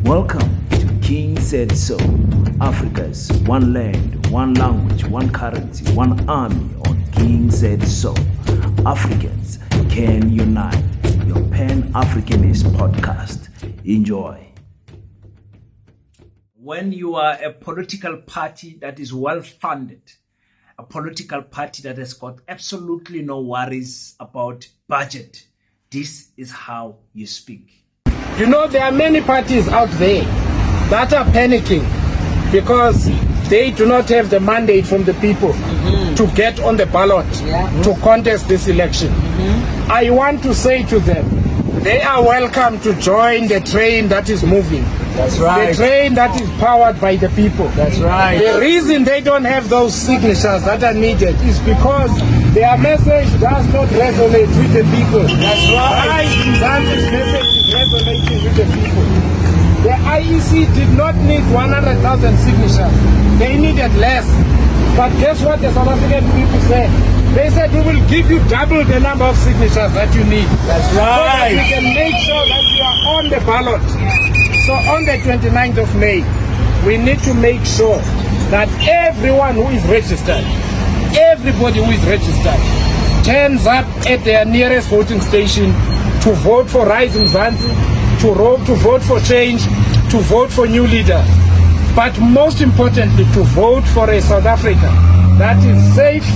Welcome to King Said So, Africa's one land, one language, one currency, one army on King Said So. Africans can unite. Your Pan-Africanist podcast. Enjoy. When you are a political party that is well-funded, a political party that has got absolutely no worries about budget, this is how you speak. You know, there are many parties out there that are panicking because they do not have the mandate from the people to get on the ballot to contest this election. I want to say to them, they are welcome to join the train that is moving. That's right. The train that is powered by the people. That's right. The reason they don't have those signatures that are needed is because their message does not resonate with the people. That's right. Mzansi's message is resonating with the people. The IEC did not need 100,000 signatures. They needed less. But guess what the South African people said? They said, we will give you double the number of signatures that you need. That's right. So that we can make sure that you are on the ballot. So on the 29th of May, we need to make sure that everyone who is registered, everybody who is registered, turns up at their nearest voting station to vote for Rise Mzansi, to vote for change, to vote for new leader. But most importantly, to vote for a South Africa that is safe,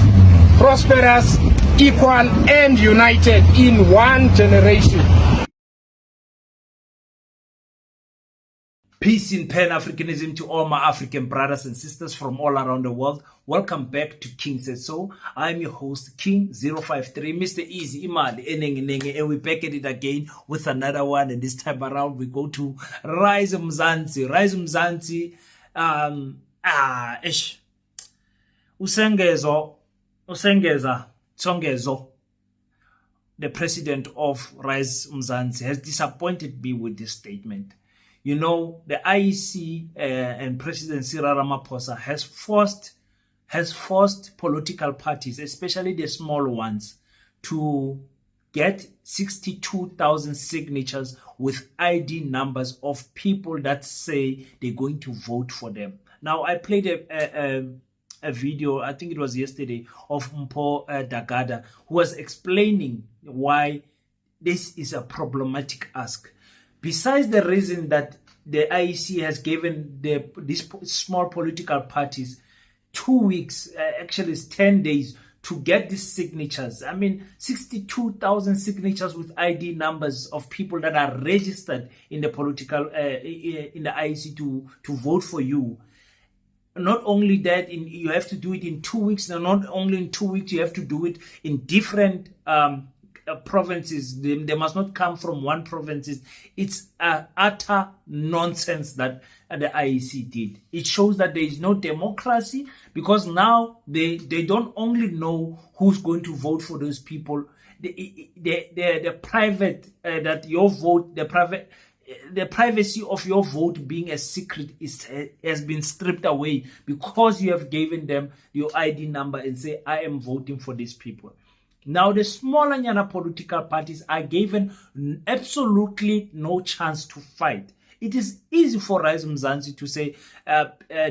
prosperous, equal, and united in one generation. Peace in Pan-Africanism to all my African brothers and sisters from all around the world. Welcome back to King Said So. I'm your host, King053, Mr. Easy Imali, and we're back at it again with another one. And this time around, we go to Rise Mzansi. Rise Mzansi, Songezo, the president of Rise Mzansi, has disappointed me with this statement. You know, the IEC and President Cyril Ramaphosa has forced political parties, especially the small ones, to get 62,000 signatures with ID numbers of people that say they're going to vote for them. Now, I played a video, I think it was yesterday, of Mpho Dagada, who was explaining why this is a problematic ask. Besides the reason that the IEC has given these small political parties 2 weeks, actually it's 10 days, to get these signatures. I mean, 62,000 signatures with ID numbers of people that are registered in the political, in the IEC to vote for you. Not only that, you have to do it in 2 weeks. And not only in 2 weeks, you have to do it in different provinces. They must not come from one province. It's utter nonsense that the IEC did. It shows that there is no democracy, because now they don't only know who's going to vote for those people. The private that your vote, the privacy of your vote being a secret has been stripped away, because you have given them your ID number and say, I am voting for these people. Now, the smaller Nyana political parties are given absolutely no chance to fight. It is easy for Rise Mzansi to say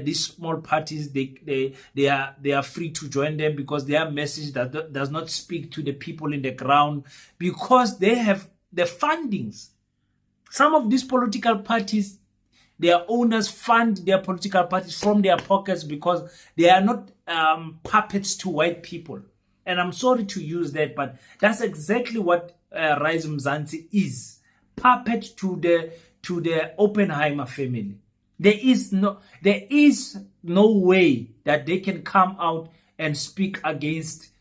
these small parties, they are free to join them because their message that does not speak to the people in the ground, because they have the fundings. Some of these political parties, their owners fund their political parties from their pockets because they are not puppets to white people. And I'm sorry to use that, but that's exactly what Rise Mzansi is. Puppet to the Oppenheimer family. There is no way that they can come out and speak against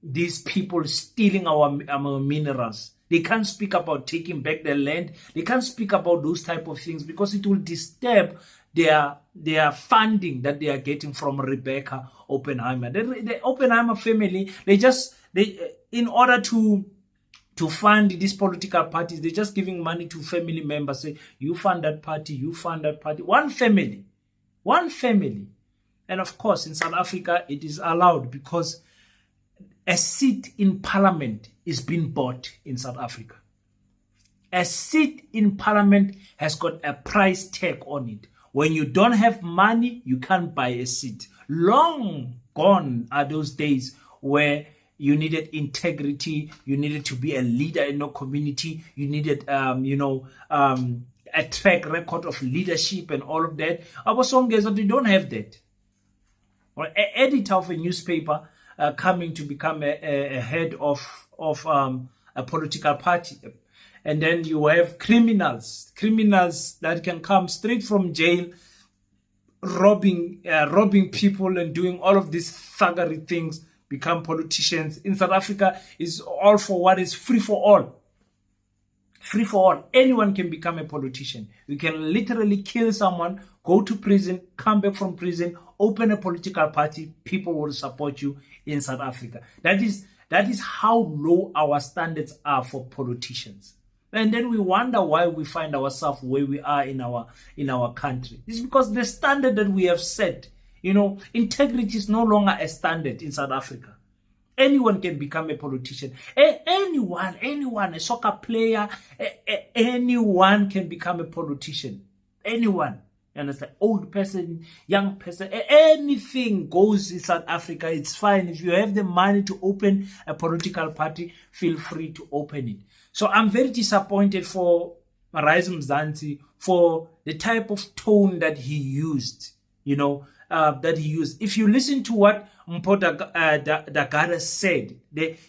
these people stealing our minerals. They can't speak about taking back the land. They can't speak about those type of things, because it will disturb their funding that they are getting from Rebecca Oppenheimer. The Oppenheimer family, in order to fund these political parties, they're just giving money to family members. Say, you fund that party, you fund that party. One family. And of course, in South Africa, it is allowed, because a seat in parliament is being bought in South Africa. A seat in parliament has got a price tag on it. When you don't have money, you can't buy a seat. Long gone are those days where you needed integrity, you needed to be a leader in your community, you needed, a track record of leadership and all of that. Our Songezo, they don't have that. Or an editor of a newspaper coming to become a head of a political party. And then you have criminals that can come straight from jail, robbing people and doing all of these thuggery things, become politicians. In South Africa, is all for what is free for all. Free for all. Anyone can become a politician. You can literally kill someone, go to prison, come back from prison, open a political party. People will support you in South Africa. That is how low our standards are for politicians. And then we wonder why we find ourselves where we are in our country. It's because the standard that we have set, integrity is no longer a standard in South Africa. Anyone can become a politician. Anyone, a soccer player, anyone can become a politician. Anyone. You understand? Old person, young person, anything goes in South Africa. It's fine. If you have the money to open a political party, feel free to open it. So I'm very disappointed for Mzansi for the type of tone that he used, If you listen to what Mpho Dagara said,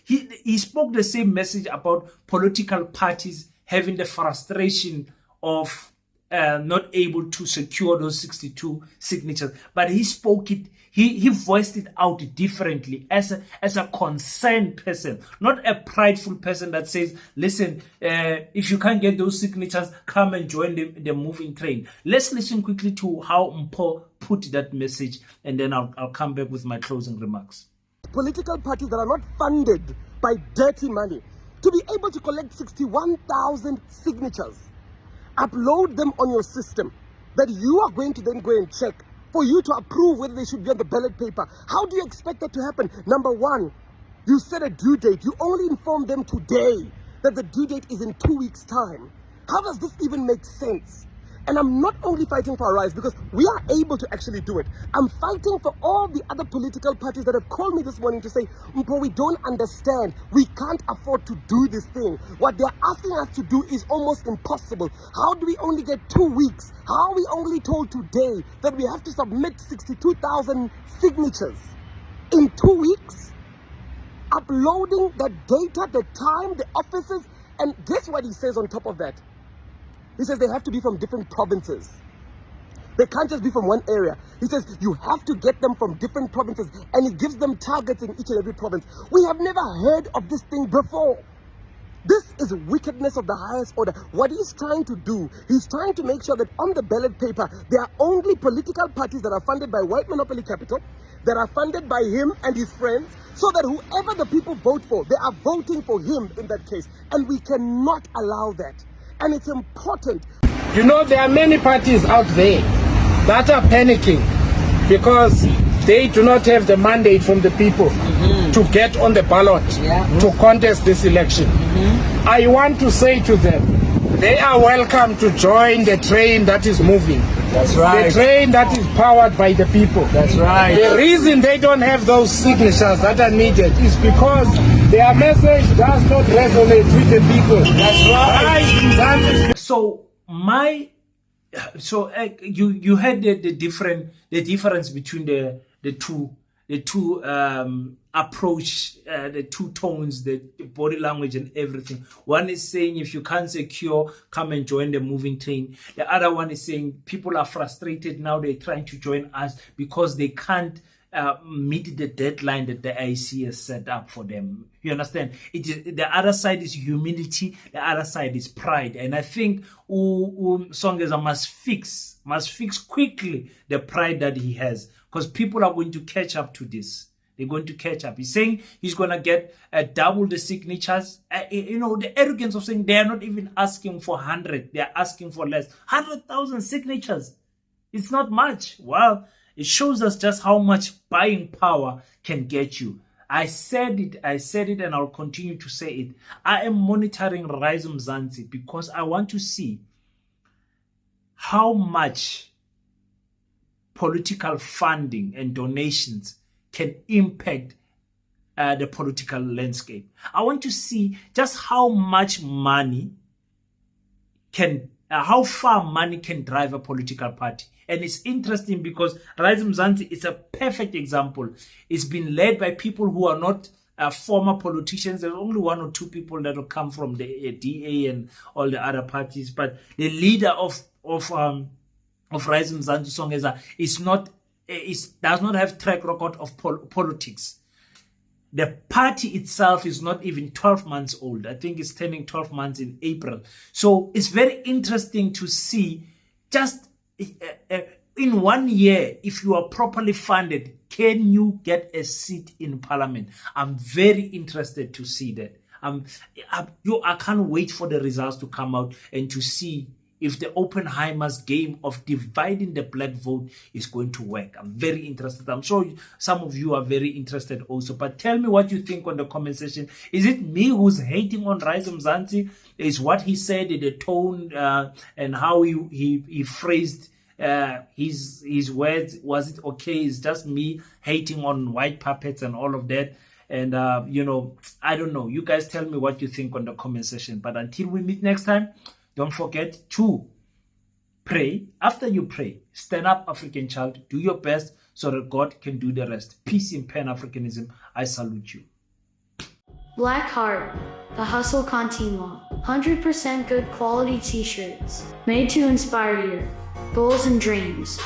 he spoke the same message about political parties having the frustration of not able to secure those 62 signatures, but he spoke it. He voiced it out differently as a concerned person, not a prideful person that says, "Listen, if you can't get those signatures, come and join the moving train." Let's listen quickly to how Mpho put that message, and then I'll come back with my closing remarks. Political parties that are not funded by dirty money to be able to collect 61,000 signatures, upload them on your system that you are going to then go and check for you to approve whether they should be on the ballot paper. How do you expect that to happen? Number one, you set a due date. You only inform them today that the due date is in 2 weeks' time. How does this even make sense? And I'm not only fighting for our rights because we are able to actually do it. I'm fighting for all the other political parties that have called me this morning to say, "Mpho, we don't understand. We can't afford to do this thing. What they're asking us to do is almost impossible. How do we only get 2 weeks? How are we only told today that we have to submit 62,000 signatures in 2 weeks? Uploading the data, the time, the offices, and guess what he says on top of that? He says they have to be from different provinces. They can't just be from one area. He says you have to get them from different provinces, and he gives them targets in each and every province. We have never heard of this thing before. This is wickedness of the highest order. What he's trying to do, he's trying to make sure that on the ballot paper, there are only political parties that are funded by white monopoly capital, that are funded by him and his friends, so that whoever the people vote for, they are voting for him in that case. And we cannot allow that. And it's important. There are many parties out there that are panicking because they do not have the mandate from the people to get on the ballot to contest this election. I want to say to them, they are welcome to join the train that is moving. That's right. The train that is powered by the people. That's right. The reason they don't have those signatures that are needed is because their message does not resonate with the people. That's right. You had the difference between the two approach, the two tones, the body language and everything. One is saying if you can't secure, come and join the moving train. The other one is saying people are frustrated now, they're trying to join us because they can't meet the deadline that the IC has set up for them. You understand? The other side is humility, the other side is pride. And I think Songezo must fix quickly the pride that he has, because people are going to catch up to this. They're going to catch up. He's saying he's going to get double the signatures. The arrogance of saying they are not even asking for 100. They are asking for less. 100,000 signatures. It's not much. Well, it shows us just how much buying power can get you. I said it, and I'll continue to say it. I am monitoring Rise Mzansi because I want to see how much political funding and donations can impact the political landscape. I want to see just how much money can, how far money can drive a political party. And it's interesting because Rise Mzansi is a perfect example. It's been led by people who are not former politicians. There's only one or two people that will come from the DA and all the other parties. But the leader of Rise Mzansi Songezo does not have track record of politics. The party itself is not even 12 months old. I think it's turning 12 months in April. So it's very interesting to see just in 1 year, if you are properly funded, can you get a seat in parliament? I'm very interested to see that. I can't wait for the results to come out and to see if the Oppenheimer's game of dividing the black vote is going to work. I'm very interested. I'm sure some of you are very interested also. But tell me what you think on the comment section. Is it me who's hating on Rise Mzansi? Is what he said, the tone and how he phrased his words, was it okay? Is just me hating on white puppets and all of that? And I don't know. You guys tell me what you think on the comment section. But until we meet next time, don't forget to pray. After you pray, stand up, African child. Do your best so that God can do the rest. Peace in Pan-Africanism. I salute you. Black Heart, the hustle continua. 100% good quality t-shirts, made to inspire your goals and dreams.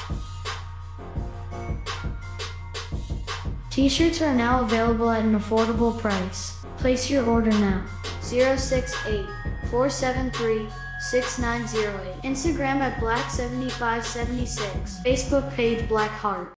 T-shirts are now available at an affordable price. Place your order now. 068 473 6908. Instagram at Black7576. Facebook page Black Heart.